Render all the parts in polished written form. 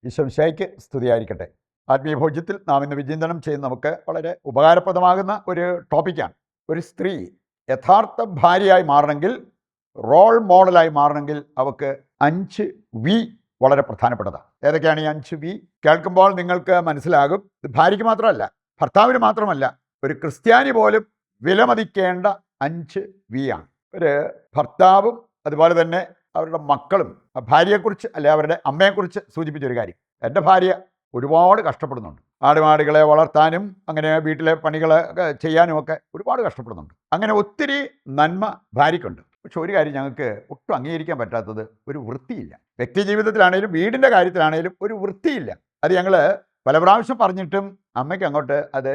ഈശോമിശിഹായ്ക്ക് സ്തുതിയായിരിക്കട്ടെ. ആത്മീയ ഭോജ്യത്തിൽ നാം ഇന്ന് വിചിന്തനം ചെയ്യുന്ന നമുക്ക് വളരെ ഉപകാരപ്രദമാകുന്ന ഒരു ടോപ്പിക്കാണ്. ഒരു സ്ത്രീ യഥാർത്ഥ ഭാര്യയായി മാറണമെങ്കിൽ, റോൾ മോഡലായി മാറണമെങ്കിൽ അവൾക്ക് 5 വി വളരെ പ്രധാനപ്പെട്ടതാണ്. ഏതൊക്കെയാണ് ഈ 5 വി? കേൾക്കുമ്പോൾ നിങ്ങൾക്ക് മനസ്സിലാകും, ഇത് ഭാര്യയ്ക്ക് മാത്രമല്ല, ഭർത്താവിന് മാത്രമല്ല, ഒരു ക്രിസ്ത്യാനി പോലും വിലമതിക്കേണ്ട 5 വി ആണ്. ഒരു ഭർത്താവും അതുപോലെ തന്നെ അവരുടെ മക്കളും ഭാര്യയെക്കുറിച്ച് അല്ലെ അവരുടെ അമ്മയെക്കുറിച്ച് സൂചിപ്പിച്ചൊരു കാര്യം, എൻ്റെ ഭാര്യ ഒരുപാട് കഷ്ടപ്പെടുന്നുണ്ട്. ആടുമാടുകളെ വളർത്താനും അങ്ങനെ വീട്ടിലെ പണികൾ ചെയ്യാനും ഒക്കെ ഒരുപാട് കഷ്ടപ്പെടുന്നുണ്ട്. അങ്ങനെ ഒത്തിരി നന്മ ഭാര്യയ്ക്കുണ്ട്. പക്ഷെ ഒരു കാര്യം ഞങ്ങൾക്ക് ഒട്ടും അംഗീകരിക്കാൻ പറ്റാത്തത്, ഒരു വൃത്തിയില്ല. വ്യക്തി ജീവിതത്തിലാണേലും വീടിൻ്റെ കാര്യത്തിലാണേലും ഒരു വൃത്തിയില്ല. അത് ഞങ്ങൾ പല പ്രാവശ്യം പറഞ്ഞിട്ടും അമ്മയ്ക്ക് അങ്ങോട്ട് അത്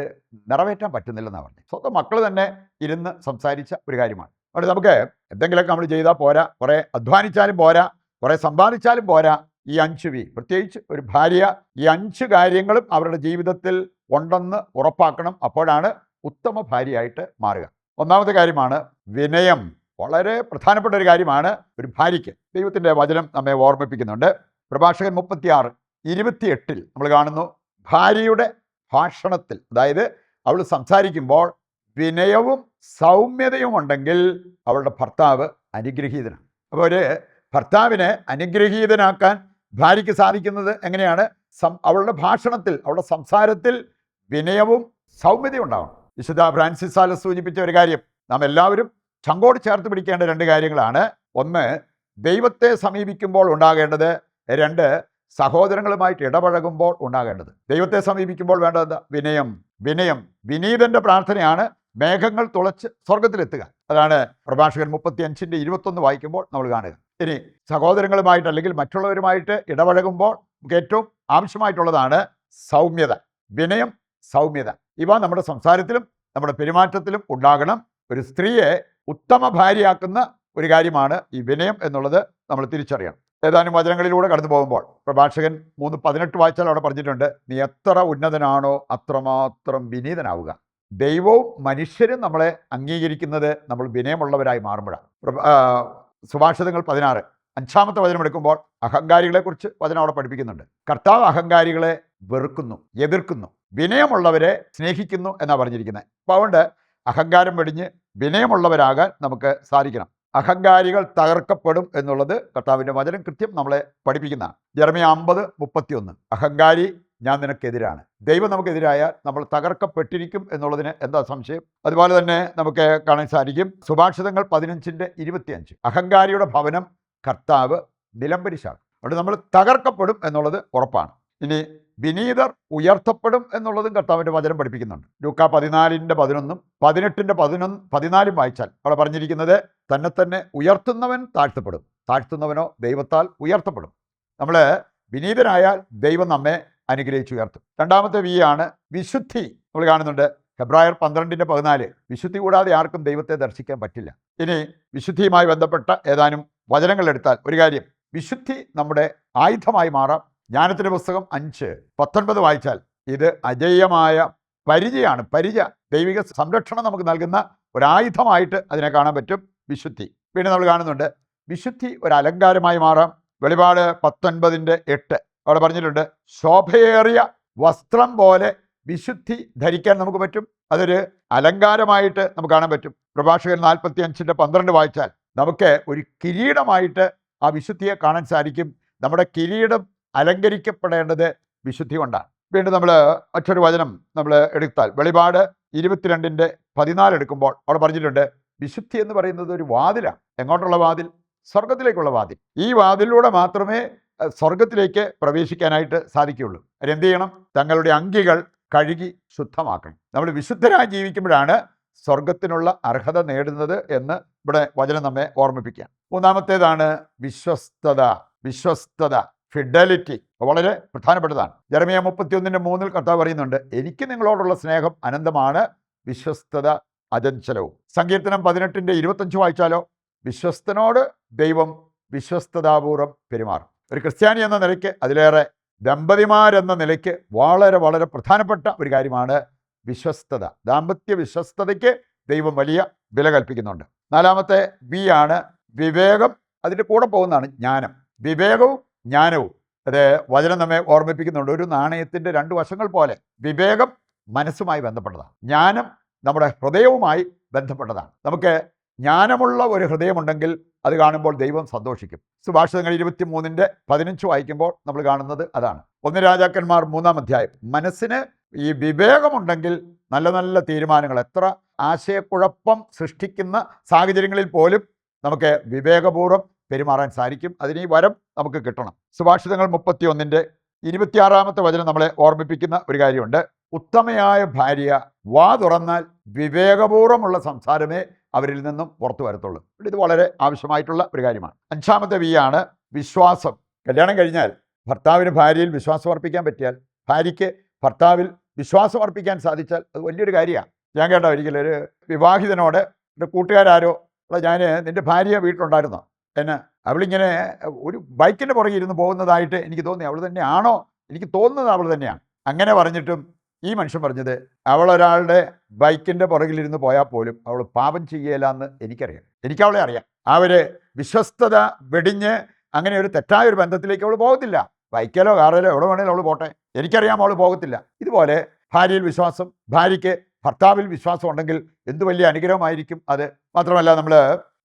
നിറവേറ്റാൻ പറ്റുന്നില്ലെന്നാണ് പറഞ്ഞത്. സ്വന്തം മക്കൾ തന്നെ ഇരുന്ന് സംസാരിച്ച ഒരു കാര്യമാണ്. അതുകൊണ്ട് നമുക്ക് എന്തെങ്കിലുമൊക്കെ നമ്മൾ ചെയ്താൽ പോരാ, കുറേ അധ്വാനിച്ചാലും പോരാ, കുറേ സമ്പാദിച്ചാലും പോരാ. ഈ 5 വി, പ്രത്യേകിച്ച് ഒരു ഭാര്യ ഈ 5 കാര്യങ്ങളും അവരുടെ ജീവിതത്തിൽ ഉണ്ടെന്ന് ഉറപ്പാക്കണം. അപ്പോഴാണ് ഉത്തമ ഭാര്യയായിട്ട് മാറുക. ഒന്നാമത്തെ കാര്യമാണ് വിനയം. വളരെ പ്രധാനപ്പെട്ട ഒരു കാര്യമാണ് ഒരു ഭാര്യയ്ക്ക്. ദൈവത്തിൻ്റെ വചനം നമ്മെ ഓർമ്മിപ്പിക്കുന്നുണ്ട്. പ്രഭാഷകൻ 36:28 നമ്മൾ കാണുന്നു, ഭാര്യയുടെ ഭാഷണത്തിൽ, അതായത് അവൾ സംസാരിക്കുമ്പോൾ വിനയവും സൗമ്യതയും ഉണ്ടെങ്കിൽ അവളുടെ ഭർത്താവ് അനുഗ്രഹീതനാണ്. അപ്പോൾ ഒരു ഭർത്താവിനെ അനുഗ്രഹീതനാക്കാൻ ഭാര്യയ്ക്ക് സാധിക്കുന്നത് എങ്ങനെയാണ്? അവളുടെ ഭാഷണത്തിൽ, അവളുടെ സംസാരത്തിൽ വിനയവും സൗമ്യതയും ഉണ്ടാവണം. വിശുദ്ധ ഫ്രാൻസിസ് സാലസ് സൂചിപ്പിച്ച ഒരു കാര്യം, നാം എല്ലാവരും ചങ്കോട് ചേർത്ത് പിടിക്കേണ്ട 2 കാര്യങ്ങളാണ്. ഒന്ന്, ദൈവത്തെ സമീപിക്കുമ്പോൾ ഉണ്ടാകേണ്ടത്. 2, സഹോദരങ്ങളുമായിട്ട് ഇടപഴകുമ്പോൾ ഉണ്ടാകേണ്ടത്. ദൈവത്തെ സമീപിക്കുമ്പോൾ വേണ്ടത് വിനയം. വിനീതന്റെ പ്രാർത്ഥനയാണ് മേഘങ്ങൾ തുളച്ച് സ്വർഗത്തിലെത്തുക. അതാണ് പ്രഭാഷകൻ 35:21 വായിക്കുമ്പോൾ നമ്മൾ കാണുക. ഇനി സഹോദരങ്ങളുമായിട്ട് അല്ലെങ്കിൽ മറ്റുള്ളവരുമായിട്ട് ഇടപഴകുമ്പോൾ നമുക്ക് ഏറ്റവും ആവശ്യമായിട്ടുള്ളതാണ് സൗമ്യത. വിനയം, സൗമ്യത, ഇവ നമ്മുടെ സംസാരത്തിലും നമ്മുടെ പെരുമാറ്റത്തിലും ഉണ്ടാകണം. ഒരു സ്ത്രീയെ ഉത്തമ ഭാര്യയാക്കുന്ന ഒരു കാര്യമാണ് ഈ വിനയം എന്നുള്ളത് നമ്മൾ തിരിച്ചറിയണം. ഏതാനും വചനങ്ങളിലൂടെ കടന്നു പോകുമ്പോൾ പ്രഭാഷകൻ 3:18 വായിച്ചാൽ അവിടെ പറഞ്ഞിട്ടുണ്ട്, നീ എത്ര ഉന്നതനാണോ അത്രമാത്രം വിനീതനാവുക. ദൈവവും മനുഷ്യരും നമ്മളെ അംഗീകരിക്കുന്നത് നമ്മൾ വിനയമുള്ളവരായി മാറുമ്പോഴാണ്. സുഭാഷിതങ്ങൾ 16 5-ാമത്തെ വചനം എടുക്കുമ്പോൾ അഹങ്കാരികളെക്കുറിച്ച് വചനം അവിടെ പഠിപ്പിക്കുന്നുണ്ട്. കർത്താവ് അഹങ്കാരികളെ വെറുക്കുന്നു, എതിർക്കുന്നു, വിനയമുള്ളവരെ സ്നേഹിക്കുന്നു എന്നാണ് പറഞ്ഞിരിക്കുന്നത്. അപ്പോൾ അതുകൊണ്ട് അഹങ്കാരം വെടിഞ്ഞ് വിനയമുള്ളവരാകാൻ നമുക്ക് സാധിക്കണം. അഹങ്കാരികൾ തകർക്കപ്പെടും എന്നുള്ളത് കർത്താവിൻ്റെ വചനം കൃത്യം നമ്മളെ പഠിപ്പിക്കുന്നതാണ്. ജെറമ്യാ 50:31 അഹങ്കാരി ഞാൻ നിനക്കെതിരാണ്. ദൈവം നമുക്കെതിരായാൽ നമ്മൾ തകർക്കപ്പെട്ടിരിക്കും എന്നുള്ളതിന് എന്താ സംശയം? അതുപോലെ തന്നെ നമുക്ക് കാണാൻ സാധിക്കും സുഭാഷിതങ്ങൾ 15:25 അഹങ്കാരിയുടെ ഭവനം കർത്താവ് നിലംപരിശാക്കും. അതുകൊണ്ട് നമ്മൾ തകർക്കപ്പെടും എന്നുള്ളത് ഉറപ്പാണ്. ഇനി വിനീതർ ഉയർത്തപ്പെടും എന്നുള്ളതും കർത്താവിൻ്റെ വചനം പഠിപ്പിക്കുന്നുണ്ട്. ലൂക്കാ 14:11 18:14 വായിച്ചാൽ അവിടെ പറഞ്ഞിരിക്കുന്നത്, തന്നെ ഉയർത്തുന്നവൻ താഴ്ത്തപ്പെടും, താഴ്ത്തുന്നവനോ ദൈവത്താൽ ഉയർത്തപ്പെടും. നമ്മൾ വിനീതനായാൽ ദൈവം നമ്മെ അനുഗ്രഹിച്ചുയർത്തും. 2-ാമത്തെ വി ആണ് വിശുദ്ധി. നമ്മൾ കാണുന്നുണ്ട് ഹെബ്രായർ 12:14 വിശുദ്ധി കൂടാതെ ആർക്കും ദൈവത്തെ ദർശിക്കാൻ പറ്റില്ല. ഇനി വിശുദ്ധിയുമായി ബന്ധപ്പെട്ട ഏതാനും വചനങ്ങൾ എടുത്താൽ ഒരു കാര്യം, വിശുദ്ധി നമ്മുടെ ആയുധമായി മാറാം. ജ്ഞാനത്തിൻ്റെ പുസ്തകം 5:19 വായിച്ചാൽ ഇത് അജയ്യമായ പരിചയാണ്. ദൈവിക സംരക്ഷണം നമുക്ക് നൽകുന്ന ഒരായുധമായിട്ട് അതിനെ കാണാൻ പറ്റും വിശുദ്ധി. പിന്നെ നമ്മൾ കാണുന്നുണ്ട് വിശുദ്ധി ഒരു അലങ്കാരമായി മാറാം. വെളിപാട് 19:8 അവിടെ പറഞ്ഞിട്ടുണ്ട്, ശോഭയേറിയ വസ്ത്രം പോലെ വിശുദ്ധി ധരിക്കാൻ നമുക്ക് പറ്റും. അതൊരു അലങ്കാരമായിട്ട് നമുക്ക് കാണാൻ പറ്റും. പ്രഭാഷകൻ 45:12 വായിച്ചാൽ നമുക്ക് ഒരു കിരീടമായിട്ട് ആ വിശുദ്ധിയെ കാണാൻ സാധിക്കും. നമ്മുടെ കിരീടം അലങ്കരിക്കപ്പെടേണ്ടത് വിശുദ്ധി കൊണ്ടാണ്. വീണ്ടും നമ്മൾ മറ്റൊരു വചനം നമ്മൾ എടുത്താൽ വെളിപാട് 22:14 എടുക്കുമ്പോൾ അവിടെ പറഞ്ഞിട്ടുണ്ട്, വിശുദ്ധി എന്ന് പറയുന്നത് ഒരു വാതിലാണ്. എങ്ങോട്ടുള്ള വാതിൽ? സ്വർഗത്തിലേക്കുള്ള വാതിൽ. ഈ വാതിലൂടെ മാത്രമേ സ്വർഗത്തിലേക്ക് പ്രവേശിക്കാനായിട്ട് സാധിക്കുകയുള്ളൂ. അവരെന്ത് ചെയ്യണം? തങ്ങളുടെ അങ്കികൾ കഴുകി ശുദ്ധമാക്കണം. നമ്മൾ വിശുദ്ധരായി ജീവിക്കുമ്പോഴാണ് സ്വർഗത്തിനുള്ള അർഹത നേടുന്നത് എന്ന് ഇവിടെ വചനം നമ്മെ ഓർമ്മിപ്പിക്കുക. 3-ാമത്തേതാണ് വിശ്വസ്തത, ഫിഡലിറ്റി. വളരെ പ്രധാനപ്പെട്ടതാണ്. ജെറമ്യാ 31:3 കർത്താവ് പറയുന്നുണ്ട്, എനിക്ക് നിങ്ങളോടുള്ള സ്നേഹം അനന്തമാണ്, വിശ്വസ്തത അചഞ്ചലവും. സങ്കീർത്തനം 18:25 വായിച്ചാലോ, വിശ്വസ്തനോട് ദൈവം വിശ്വസ്തതാപൂർവ്വം പെരുമാറും. ഒരു ക്രിസ്ത്യാനി എന്ന നിലയ്ക്ക്, അതിലേറെ ദമ്പതിമാരെന്ന നിലയ്ക്ക് വളരെ പ്രധാനപ്പെട്ട ഒരു കാര്യമാണ് വിശ്വസ്തത. ദാമ്പത്യ വിശ്വസ്തതയ്ക്ക് ദൈവം വലിയ വില കൽപ്പിക്കുന്നുണ്ട്. 4-ാമത്തെ ബി ആണ് വിവേകം. അതിൻ്റെ കൂടെ പോകുന്നതാണ് ജ്ഞാനം. വിവേകവും ജ്ഞാനവും അത് വചനം നമ്മെ ഓർമ്മിപ്പിക്കുന്നുണ്ട്. ഒരു നാണയത്തിൻ്റെ രണ്ട് വശങ്ങൾ പോലെ വിവേകം മനസ്സുമായി ബന്ധപ്പെട്ടതാണ്, ജ്ഞാനം നമ്മുടെ ഹൃദയവുമായി ബന്ധപ്പെട്ടതാണ്. നമുക്ക് ജ്ഞാനമുള്ള ഒരു ഹൃദയമുണ്ടെങ്കിൽ അത് കാണുമ്പോൾ ദൈവം സന്തോഷിക്കും. സുഭാഷിതങ്ങൾ 23:15 വായിക്കുമ്പോൾ നമ്മൾ കാണുന്നത് അതാണ്. 1 രാജാക്കന്മാർ 3-ാം അധ്യായം. മനസ്സിന് ഈ വിവേകമുണ്ടെങ്കിൽ നല്ല നല്ല തീരുമാനങ്ങൾ, എത്ര ആശയക്കുഴപ്പം സൃഷ്ടിക്കുന്ന സാഹചര്യങ്ങളിൽ പോലും നമുക്ക് വിവേകപൂർവ്വം പെരുമാറാൻ സാധിക്കും. അതിന് ഈ വരം നമുക്ക് കിട്ടണം. സുഭാഷിതങ്ങൾ 31:26 വചനം നമ്മളെ ഓർമ്മിപ്പിക്കുന്ന ഒരു കാര്യമുണ്ട്. ഉത്തമയായ ഭാര്യ വാ തുറന്നാൽ വിവേകപൂർവ്വമുള്ള സംസാരമേ അവരിൽ നിന്നും പുറത്തു വരത്തുള്ളൂ. ഇത് വളരെ ആവശ്യമായിട്ടുള്ള ഒരു കാര്യമാണ്. 5ാമത്തെ ആണ് വിശ്വാസം. കല്യാണം കഴിഞ്ഞാൽ ഭർത്താവിന് ഭാര്യയിൽ വിശ്വാസം അർപ്പിക്കാൻ പറ്റിയാൽ, ഭാര്യയ്ക്ക് ഭർത്താവിൽ വിശ്വാസം അർപ്പിക്കാൻ സാധിച്ചാൽ അത് വലിയൊരു കാര്യമാണ്. ഞാൻ കേട്ടോ ഒരിക്കലും ഒരു വിവാഹിതനോട് എൻ്റെ കൂട്ടുകാരോ, ഞാൻ നിൻ്റെ ഭാര്യ വീട്ടിലുണ്ടായിരുന്നോ, എന്നെ അവളിങ്ങനെ ഒരു ബൈക്കിൻ്റെ പുറകെ ഇരുന്ന് പോകുന്നതായിട്ട് എനിക്ക് തോന്നി. അവൾ തന്നെയാണോ? എനിക്ക് തോന്നുന്നത് അവൾ തന്നെയാണ്. അങ്ങനെ പറഞ്ഞിട്ടും ഈ മനുഷ്യൻ പറഞ്ഞത്, അവളൊരാളുടെ ബൈക്കിൻ്റെ പുറകിലിരുന്ന് പോയാൽ പോലും അവൾ പാപം ചെയ്യലാന്ന് എനിക്കറിയാം. എനിക്കവളെ അറിയാം. അവർ വിശ്വസ്തത വെടിഞ്ഞ് അങ്ങനെ ഒരു തെറ്റായ ഒരു ബന്ധത്തിലേക്ക് അവൾ പോകത്തില്ല. ബൈക്കിലോ കാറിലോ എവിടെ വേണേലും അവൾ പോട്ടെ, എനിക്കറിയാം അവൾ പോകത്തില്ല. ഇതുപോലെ ഭാര്യയിൽ വിശ്വാസം, ഭാര്യയ്ക്ക് ഭർത്താവിൽ വിശ്വാസം ഉണ്ടെങ്കിൽ എന്ത് വലിയ അനുഗ്രഹമായിരിക്കും അത്. മാത്രമല്ല നമ്മൾ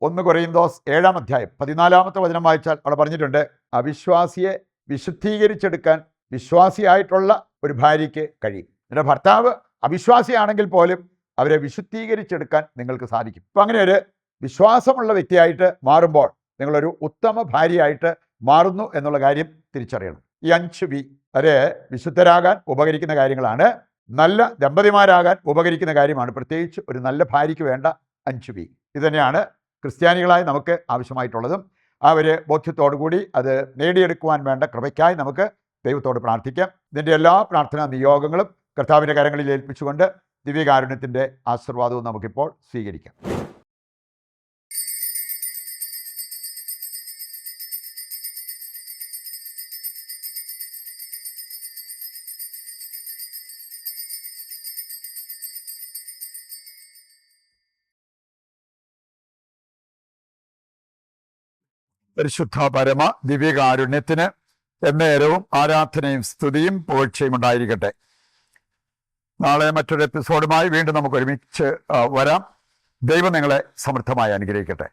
1 കൊരിന്തോസ് 7-ാം അധ്യായം 14-ാമത്തെ വചനം വായിച്ചാൽ അവിടെ പറഞ്ഞിട്ടുണ്ട്, അവിശ്വാസിയെ വിശുദ്ധീകരിച്ചെടുക്കാൻ വിശ്വാസിയായിട്ടുള്ള ഒരു ഭാര്യയ്ക്ക് കഴിയും. എൻ്റെ ഭർത്താവ് അവിശ്വാസിയാണെങ്കിൽ പോലും അവരെ വിശുദ്ധീകരിച്ചെടുക്കാൻ നിങ്ങൾക്ക് സാധിക്കും. അപ്പം അങ്ങനെ ഒരു വിശ്വാസമുള്ള വ്യക്തിയായിട്ട് മാറുമ്പോൾ നിങ്ങളൊരു ഉത്തമ ഭാര്യയായിട്ട് മാറുന്നു എന്നുള്ള കാര്യം തിരിച്ചറിയണം. ഈ 5 വരെ വിശുദ്ധരാകാൻ ഉപകരിക്കുന്ന കാര്യങ്ങളാണ്. നല്ല ദമ്പതിമാരാകാൻ ഉപകരിക്കുന്ന കാര്യമാണ്. പ്രത്യേകിച്ച് ഒരു നല്ല ഭാര്യയ്ക്ക് വേണ്ട 5 ഇത് തന്നെയാണ് ക്രിസ്ത്യാനികളായി നമുക്ക് ആവശ്യമായിട്ടുള്ളതും. ആ ഒരു ബോധ്യത്തോടു കൂടി അത് നേടിയെടുക്കുവാൻ വേണ്ട കൃപയ്ക്കായി നമുക്ക് ദൈവത്തോട് പ്രാർത്ഥിക്കാം. ഇതിൻ്റെ എല്ലാ പ്രാർത്ഥനാ നിയോഗങ്ങളും കർത്താവിൻ്റെ കരങ്ങളിൽ ഏൽപ്പിച്ചുകൊണ്ട് ദിവ്യകാരുണ്യത്തിൻ്റെ ആശീർവാദവും നമുക്കിപ്പോൾ സ്വീകരിക്കാം. പരിശുദ്ധ പരമ ദിവ്യകാരുണ്യത്തിന് എന്നേരവും ആരാധനയും സ്തുതിയും പുകഴ്ചയും ഉണ്ടായിരിക്കട്ടെ. നാളെ മറ്റൊരു എപ്പിസോഡുമായി വീണ്ടും നമുക്ക് ഒരുമിച്ച് വരാം. ദൈവം നിങ്ങളെ സമൃദ്ധമായി അനുഗ്രഹിക്കട്ടെ.